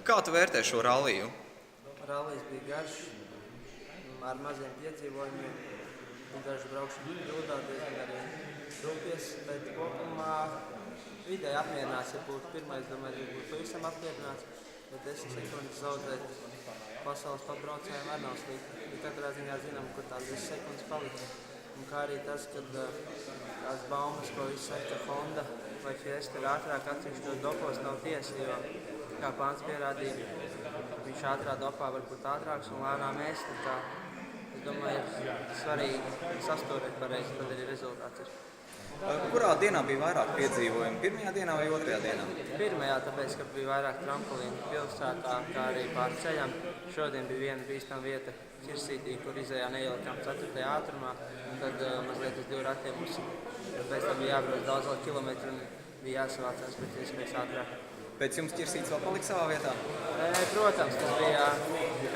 Kā tu vērtē šo ralliju? Rallijs bija garš, ar maziem piedzīvojumiem. Daži braukšana kļūdā, diezgan arī rūpies, bet kopumā vidēji apmierināts, ja būtu pirmais, domāju, ja būtu pavisam apmierināts, bet 10 sekundes zaudēt pasaules pabraucējiem arī nav slikti. Ja katrā ziņā zinām, kur tās 10 sekundes palika. Un kā arī tas, kad tās baumas, ko visi saka, Honda vai Fiesta ir ātrāk atsevišķos dopos, nav tiesa, jo, kā Pāns pierādīja, viņš ātrā dopā var būt ātrāks un lēnām ēst. Es domāju, ir svarīgi sastūrēt pareizi, tad arī rezultāts ir. Kurā dienā bija vairāk piedzīvojumu? Pirmajā dienā vai otrajā dienā? Pirmajā, tāpēc, ka bija vairāk trampolīnu pilsētā, kā arī pār ceļam. Šodien bija viena bīstama vieta Ķirsītī, kur izējā neielikām 4. ātrumā. Un tad mazliet uz 2 ratiem mums pēc tam bija jābrauc daudz vēl kilometru un bija jāsavācās pēc iespējas ātrāk. Pēc jums Ķirsīts vēl palika savā vietā? Protams, tas bija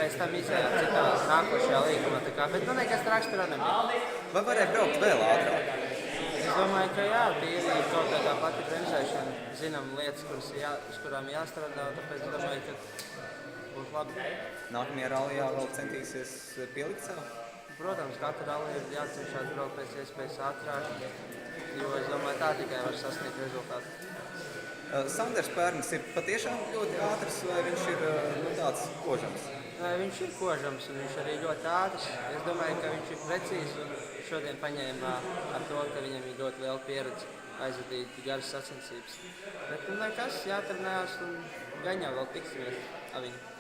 pēc tam izējā citā nākošajā līkumā. Bet nekas traks tur nebija. Vai varēja braukt vēl ātrāk? Es domāju, ka jā, tīri kaut kā tā pati bremzēšana. Zinām lietas, uz kurām jāstrādā, tāpēc es domāju, ka būs labi. Nākamajā rallijā vēl centīsies pielikt sev? Protams, katru ralliju ir jācenšas braukt pēc iespējas ātrāk, jo es domāju, tā tikai var sasniegt rezultātu. Sanders Pērnis ir patiešām ļoti ātrs, vai viņš ir tāds kožams? Viņš ir kožams un viņš arī ļoti ātrs. Es domāju, ka viņš ir precīzs un šodien paņēma ar to, ka viņam ir ļoti liela pieredze aizvadīt garas sacensības. Bet nekas, jātrenējās un gan jau vēl tiksimies ar viņu.